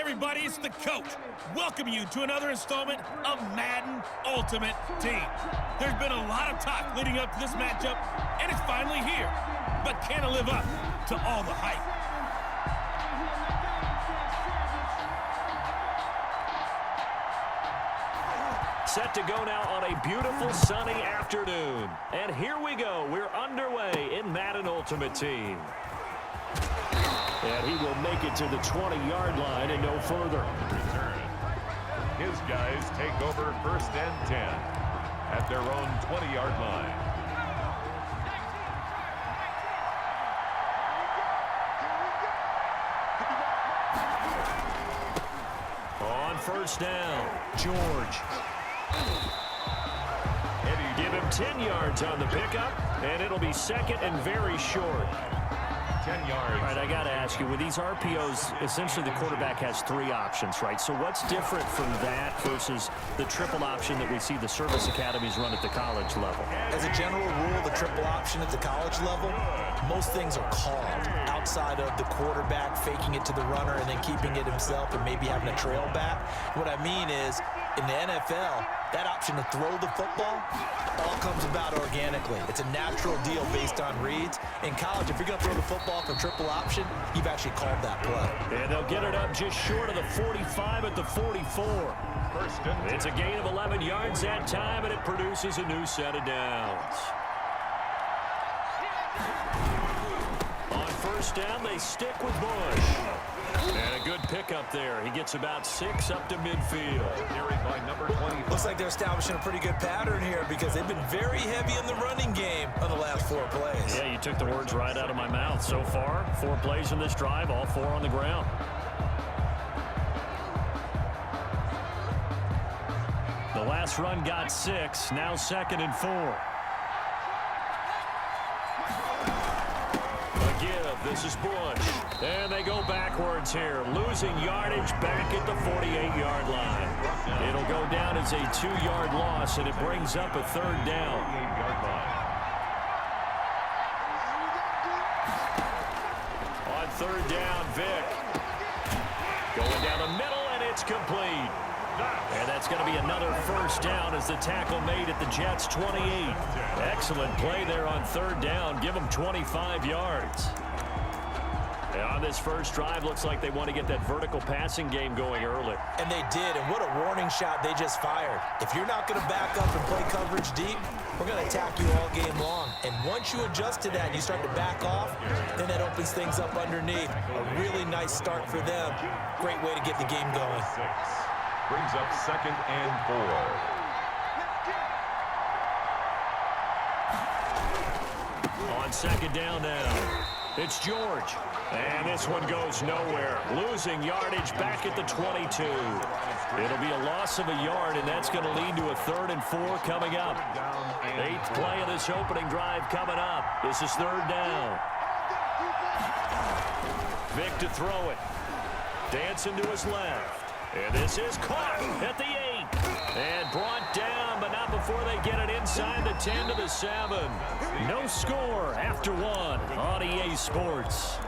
everybody, it's the coach. Welcome you to another installment of Madden Ultimate Team. There's been a lot of talk leading up to this matchup, and it's finally here. But can it live up to all the hype? Set to go now on a beautiful sunny afternoon. And here we go. We're underway in Madden Ultimate Team. And he will make it to the 20-yard line and no further. Return. His guys take over 1st and 10 at their own 20-yard line. On 1st down, George. Give him 10 yards on the pickup, and it'll be 2nd and very short. 10 yards. All right, I got to ask you, with these RPOs, essentially the quarterback has 3 options, right? So what's different from that versus the triple option that we see the service academies run at the college level? As a general rule, the triple option at the college level, most things are called outside of the quarterback faking it to the runner and then keeping it himself and maybe having a trail back. What I mean is, in the NFL, that option to throw the football all comes about organically. It's a natural deal based on reads. In college, if you're going to throw the football from triple option, you've actually called that play. And they'll get it up just short of the 45 at the 44. It's a gain of 11 yards that time, and it produces a new set of downs. On 1st down, they stick with Bush. And a good pickup there. He gets about 6 up to midfield. Carried by number 20. Looks like they're establishing a pretty good pattern here because they've been very heavy in the running game on the last 4 plays. Yeah, you took the words right out of my mouth. So far, 4 plays in this drive, all 4 on the ground. The last run got 6, now 2nd and 4. This is Bush. And they go backwards here, losing yardage back at the 48-yard line. It'll go down as a 2-yard loss, and it brings up a 3rd down. On 3rd down, Vick. Going down the middle, and it's complete. And that's going to be another 1st down as the tackle made at the Jets' 28. Excellent play there on 3rd down. Give them 25 yards. On this first drive, looks like they want to get that vertical passing game going early. And they did, and what a warning shot they just fired. If you're not going to back up and play coverage deep, we're going to attack you all game long. And once you adjust to that and you start to back off, then that opens things up underneath. A really nice start for them. Great way to get the game going. 6 brings up 2nd and 4. On 2nd down now, it's George. And this one goes nowhere. Losing yardage back at the 22. It'll be a loss of a yard, and that's going to lead to a 3rd and 4 coming up. 8th play of this opening drive coming up. This is 3rd down. Vick to throw it. Dancing to his left. And this is caught at the 8. And brought down, but not before they get it inside the 10 to the 7. No score after 1 on EA Sports.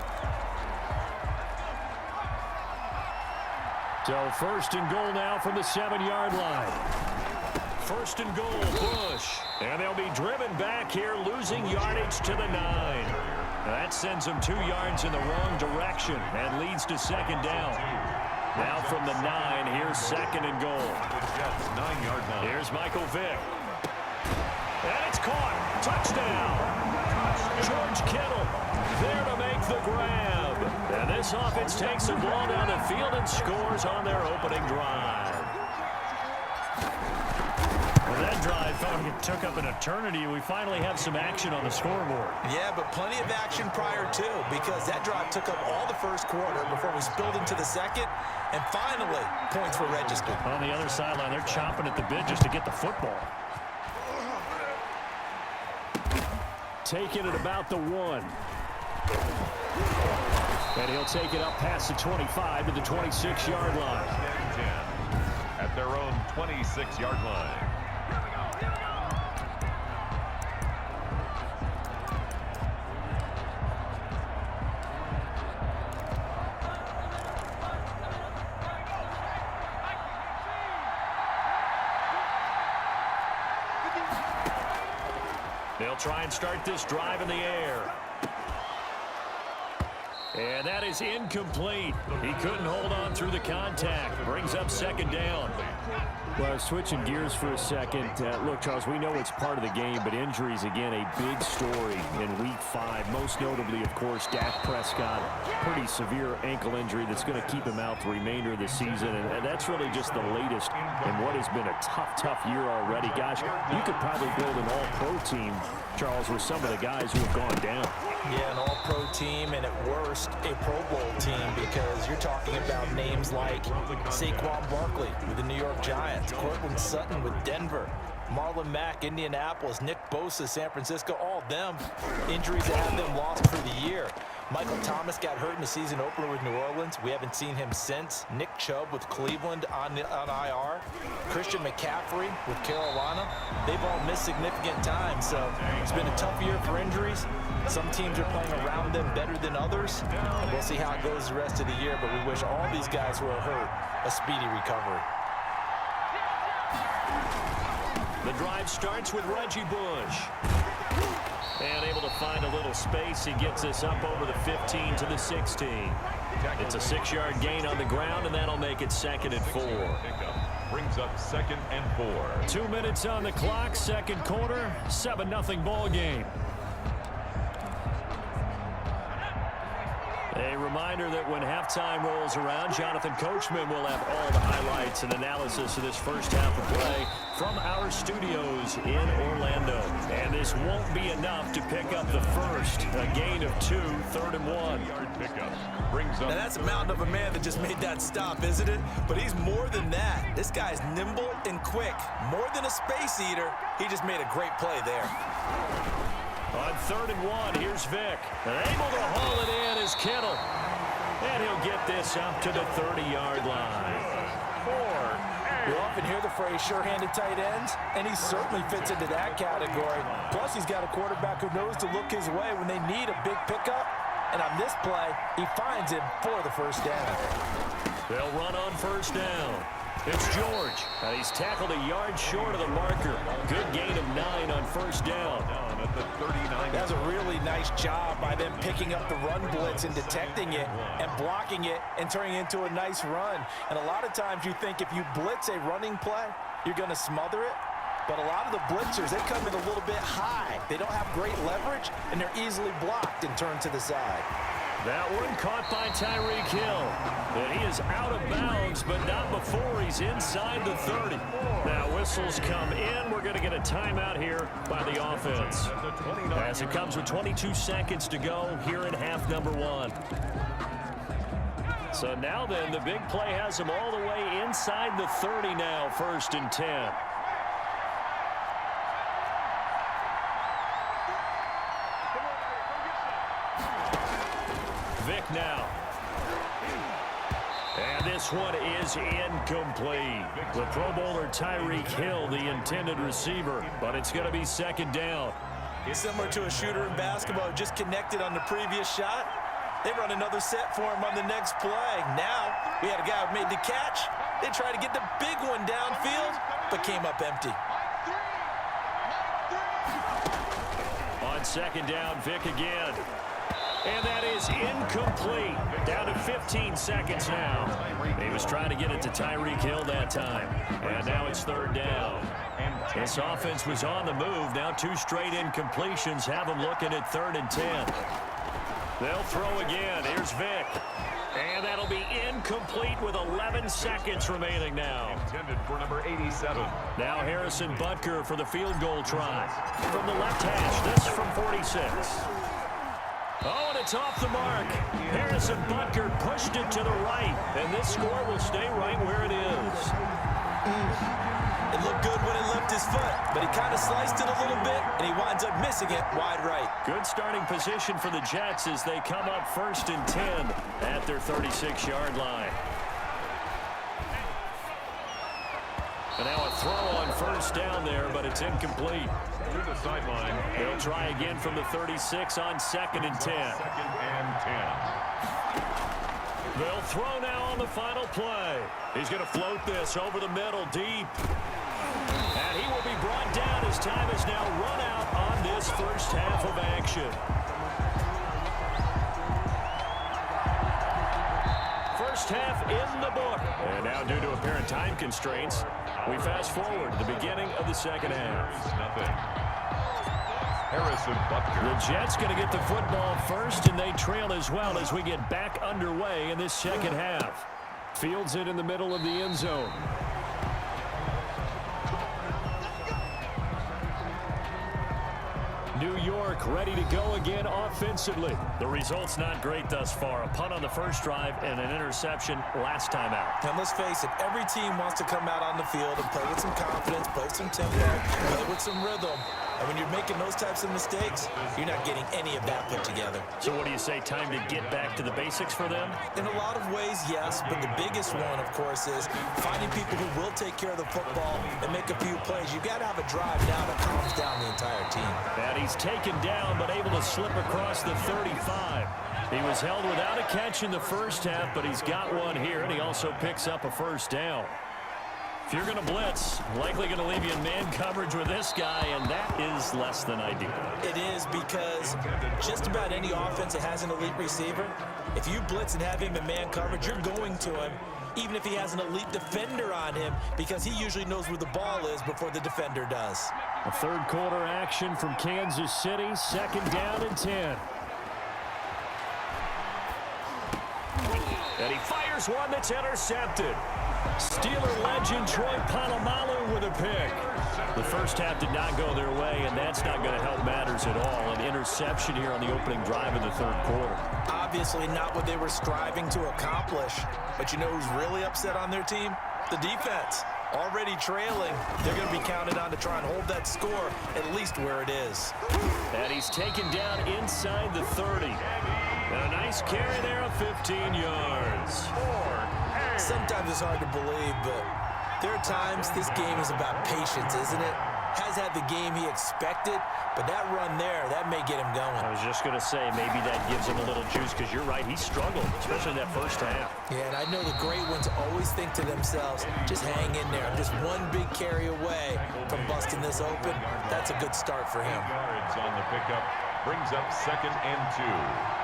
So 1st and goal now from the 7-yard line. 1st and goal, Bush. And they'll be driven back here, losing yardage to the 9. That sends them 2 yards in the wrong direction and leads to 2nd down. Now from the 9, here's 2nd and goal. Jets 9-yard line. Here's Michael Vick. And it's caught. Touchdown. George Kittle there to make the grab. And this offense takes the ball down the field and scores on their opening drive. Well, that drive took up an eternity. We finally have some action on the scoreboard. Yeah, but plenty of action prior to, because that drive took up all the 1st quarter before we spilled into the 2nd, and finally, points were registered. On the other sideline, they're chomping at the bit just to get the football. Taking it about the 1. And he'll take it up past the 25 to the 26-yard line. 10 at their own 26-yard line. They'll try and start this drive in the air. And that is incomplete. He couldn't hold on through the contact. Brings up second down. Well, switching gears for a second. Look, Charles, we know it's part of the game, but injuries, again, a big story in Week 5. Most notably, of course, Dak Prescott. Pretty severe ankle injury that's going to keep him out the remainder of the season. And that's really just the latest in what has been a tough year already. Gosh, you could probably build an all-pro team, Charles, with some of the guys who have gone down. Yeah, an all-pro team, and at worst, a Pro Bowl team, because you're talking about names like Saquon Barkley with the New York Giants, Cortland Sutton with Denver, Marlon Mack, Indianapolis, Nick Bosa, San Francisco, all of them injuries that have them lost for the year. Michael Thomas got hurt in the season opener with New Orleans. We haven't seen him since. Nick Chubb with Cleveland on IR. Christian McCaffrey with Carolina. They've all missed significant time, so it's been a tough year for injuries. Some teams are playing around them better than others, and we'll see how it goes the rest of the year, but we wish all these guys who are hurt a speedy recovery. The drive starts with Reggie Bush. And able to find a little space. He gets this up over the 15 to the 16. It's a 6-yard gain on the ground, and that'll make it 2nd and 4. Brings up 2nd and 4. 2 minutes on the clock, second quarter, 7-0 ball game. A reminder that when halftime rolls around, Jonathan Coachman will have all the highlights and analysis of this first half of play from our studios in Orlando. And this won't be enough to pick up the first. A gain of 2, 3rd and 1. Brings up. Now that's a mountain of a man that just made that stop, isn't it? But he's more than that. This guy's nimble and quick. More than a space eater. He just made a great play there. On 3rd and 1, here's Vick. And able to haul it in is Kittle. And he'll get this up to the 30-yard line. You often hear the phrase sure-handed tight ends, and he certainly fits into that category. Plus, he's got a quarterback who knows to look his way when they need a big pickup. And on this play, he finds him for the first down. They'll run on first down. It's George. And he's tackled a yard short of the marker. Good gain of 9 on first down. At the 39. That's a really nice job by them picking up the run blitz and detecting it and blocking it and turning it into a nice run. And a lot of times you think if you blitz a running play, you're going to smother it. But a lot of the blitzers, they come in a little bit high. They don't have great leverage, and they're easily blocked and turned to the side. That one caught by Tyreek Hill. And he is out of bounds, but not before he's inside the 30. Now whistles come in. We're going to get a timeout here by the offense. As it comes with 22 seconds to go here in half number 1. So now then, the big play has him all the way inside the 30 now, 1st and 10. Vick now. And this one is incomplete. The Pro Bowler Tyreek Hill, the intended receiver, but it's going to be 2nd down. Similar to a shooter in basketball, just connected on the previous shot. They run another set for him on the next play. Now, we had a guy who made the catch. They tried to get the big one downfield, but came up empty. On 2nd down, Vick again. And that is incomplete. Down to 15 seconds now. He was trying to get it to Tyreek Hill that time. And now it's 3rd down. This offense was on the move. Now 2 straight incompletions have them looking at 3rd and 10. They'll throw again. Here's Vick. And that'll be incomplete with 11 seconds remaining now. Intended for number 87. Now Harrison Butker for the field goal try. From the left hash, this from 46. Oh, and it's off the mark. Harrison Butker pushed it to the right, and this score will stay right where it is. It looked good when it left his foot, but he kind of sliced it a little bit, and he winds up missing it wide right. Good starting position for the Jets as they come up 1st and 10 at their 36-yard line. And now a throw on 1st down there, but it's incomplete. To the sideline. They'll try again from the 36 on 2nd and 10. 2nd and 10. They'll throw now on the final play. He's going to float this over the middle deep. And he will be brought down as time is now run out on this first half of action. First half in the book. And now due to apparent time constraints, we fast forward to the beginning of the second half. Nothing. Harrison Butker. The Jets going to get the football first, and they trail as well as we get back underway in this second half. Fields it in the middle of the end zone. New York ready to go again offensively. The result's not great thus far. A punt on the first drive and an interception last time out. And let's face it, every team wants to come out on the field and play with some confidence, play some tempo, play with some rhythm. And when you're making those types of mistakes, you're not getting any of that put together. So what do you say, time to get back to the basics for them? In a lot of ways, yes, but the biggest one, of course, is finding people who will take care of the football and make a few plays. You've got to have a drive now that calms down the entire team. And he's taken down, but able to slip across the 35. He was held without a catch in the first half, but he's got one here, and he also picks up a first down. If you're going to blitz, likely going to leave you in man coverage with this guy, and that is less than ideal. It is, because just about any offense that has an elite receiver, if you blitz and have him in man coverage, you're going to him, even if he has an elite defender on him, because he usually knows where the ball is before the defender does. A third quarter action from Kansas City, second down and 10. And he fires one that's intercepted. Steeler legend Troy Polamalu with a pick. The first half did not go their way, and that's not going to help matters at all. An interception here on the opening drive of the third quarter. Obviously not what they were striving to accomplish. But you know who's really upset on their team? The defense. Already trailing. They're going to be counted on to try and hold that score at least where it is. And he's taken down inside the 30. And a nice carry there of 15 yards. Sometimes it's hard to believe, but there are times this game is about patience, isn't it? Has had the game he expected, but that run there, that may get him going. I was just going to say, maybe that gives him a little juice, because you're right, he struggled, especially that first half. Yeah, and I know the great ones always think to themselves, just hang in there. I'm just one big carry away from busting this open. That's a good start for him. Yards on the pickup brings up 2nd and 2.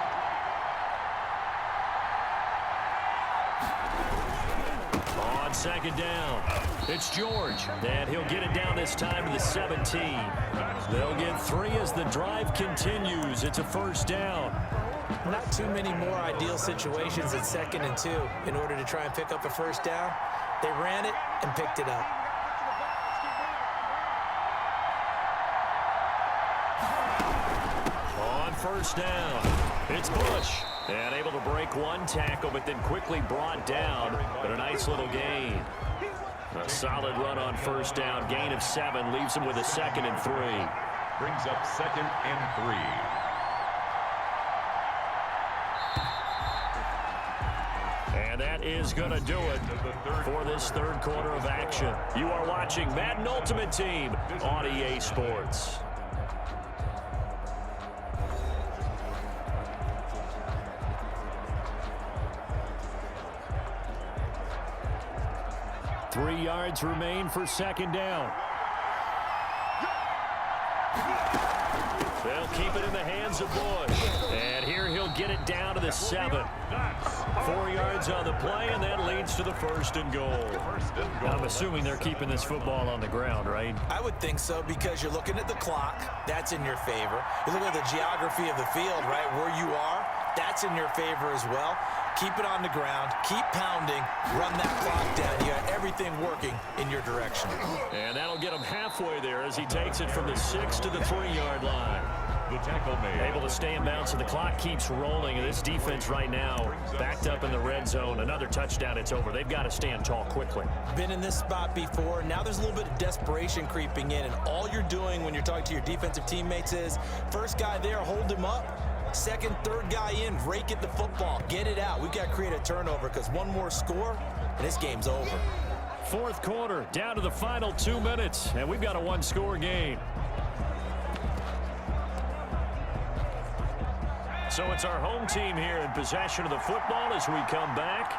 On second down, it's George, and he'll get it down this time to the 17. They'll get 3 as the drive continues. It's a first down. Not too many more ideal situations at 2nd and 2 in order to try and pick up a first down. They ran it and picked it up. On first down, it's Bush. And able to break one tackle, but then quickly brought down. But a nice little gain. A solid run on first down. Gain of 7 leaves him with a 2nd and 3. Brings up 2nd and 3. And that is going to do it for this third quarter of action. You are watching Madden Ultimate Team on EA Sports. Three yards remain for second down. They'll keep it in the hands of Bush. And here he'll get it down to the 7. 4 yards on the play, and that leads to the 1st and goal. I'm assuming they're keeping this football on the ground, right? I would think so, because you're looking at the clock. That's in your favor. You look at the geography of the field, right, where you are. That's in your favor as well. Keep it on the ground. Keep pounding. Run that clock down. You got everything working in your direction. And that'll get him halfway there as he takes it from the 6 to the 3-yard line. The tackle made. Able to stay in bounds, and the clock keeps rolling. And this defense right now backed up in the red zone. Another touchdown, it's over. They've got to stand tall quickly. Been in this spot before. Now there's a little bit of desperation creeping in, and all you're doing when you're talking to your defensive teammates is, first guy there, hold him up. Second, third guy in, rake at the football. Get it out. We've got to create a turnover, because one more score, and this game's over. Fourth quarter, down to the final 2 minutes, and we've got a one-score game. So it's our home team here in possession of the football as we come back.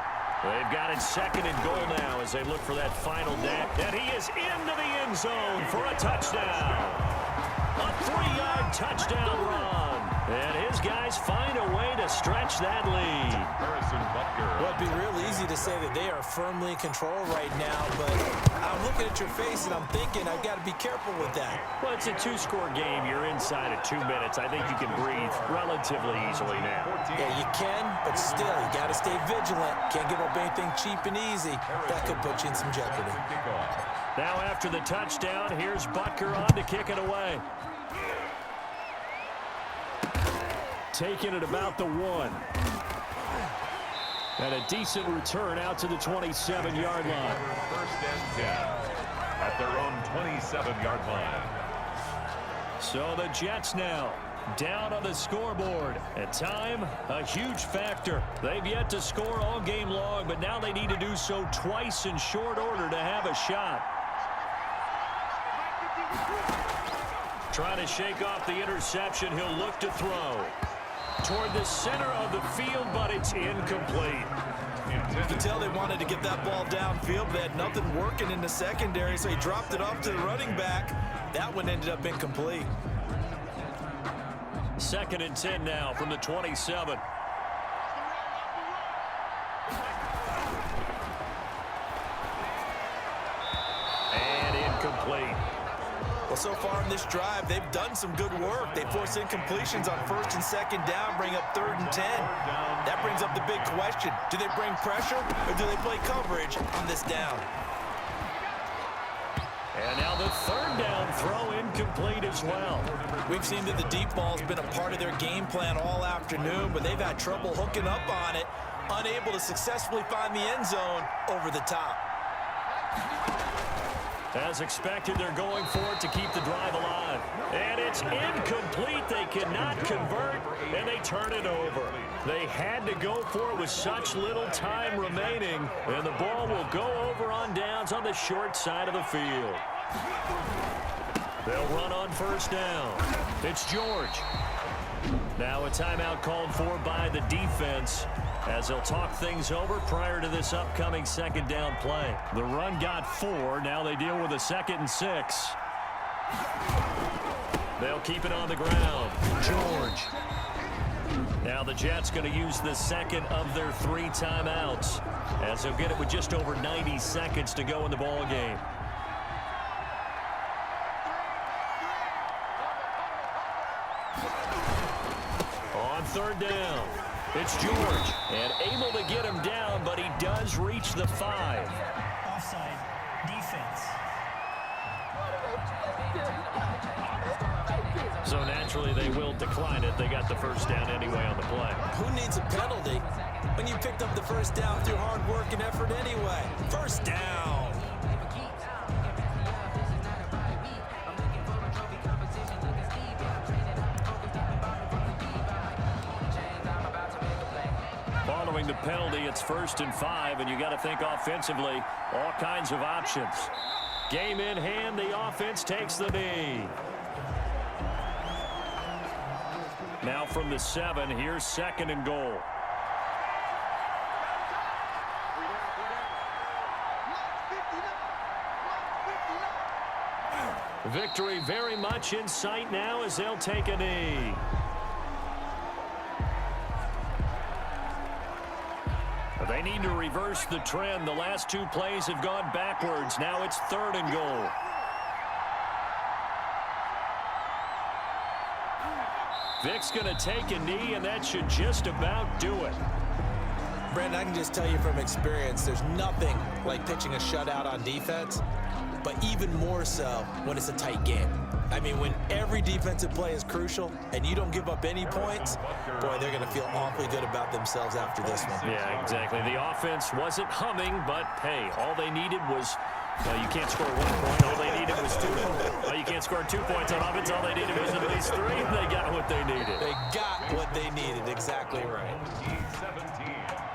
They've got it 2nd and goal now as they look for that final down. And he is into the end zone for a touchdown. A 3-yard touchdown run. And his guys find a way to stretch that lead. Well, it'd be real easy to say that they are firmly in control right now, but I'm looking at your face and I'm thinking I've got to be careful with that. Well, it's a 2-score game. You're inside of 2 minutes. I think you can breathe relatively easily now. Yeah, you can, but still, you got to stay vigilant. Can't give up anything cheap and easy. That could put you in some jeopardy. Now after the touchdown, here's Butker on to kick it away. Taking it about the 1. And a decent return out to the 27-yard line. 1st and 10 at their own 27-yard line. So the Jets now down on the scoreboard. At time, a huge factor. They've yet to score all game long, but now they need to do so twice in short order to have a shot. Trying to shake off the interception. He'll look to throw toward the center of the field, but it's incomplete. You can tell they wanted to get that ball downfield, but they had nothing working in the secondary, so he dropped it off to the running back. That one ended up incomplete. 2nd and 10 now from the 27. And incomplete. Well, so far in this drive, they've done some good work. They force incompletions on 1st and 2nd down, bring up 3rd and 10. That brings up the big question. Do they bring pressure or do they play coverage on this down? And now the 3rd down throw incomplete as well. We've seen that the deep ball's been a part of their game plan all afternoon, but they've had trouble hooking up on it, unable to successfully find the end zone over the top. As expected, they're going for it to keep the drive alive. And it's incomplete. They cannot convert, and they turn it over. They had to go for it with such little time remaining, and the ball will go over on downs on the short side of the field. They'll run on 1st down. It's George. Now a timeout called for by the defense, as they'll talk things over prior to this upcoming 2nd down play. The run got 4. Now they deal with a 2nd and 6. They'll keep it on the ground. George. Now the Jets going to use the 2nd of their 3 timeouts, as they'll get it with just over 90 seconds to go in the ball game. On 3rd down. It's George, and able to get him down, but he does reach the 5. Offside defense. So naturally they will decline it. They got the 1st down anyway on the play. Who needs a penalty when you picked up the 1st down through hard work and effort anyway? 1st down. Following the penalty, it's 1st and 5, and you got to think offensively, all kinds of options. Game in hand, the offense takes the knee. Now from the 7, here's 2nd and goal. Victory very much in sight now as they'll take a knee. They need to reverse the trend. The last 2 plays have gone backwards. Now it's 3rd and goal. Vic's going to take a knee, and that should just about do it. Brandon, I can just tell you from experience, there's nothing like pitching a shutout on defense, but even more so when it's a tight game. I mean, when every defensive play is crucial and you don't give up any points, boy, they're going to feel awfully good about themselves after this one. Yeah, exactly. The offense wasn't humming, but, hey, all they needed was you can't score 1 point. All they needed was 2. You can't score 2 points on offense. All they needed was at least 3. They got what they needed. They got what they needed. Exactly right. 17.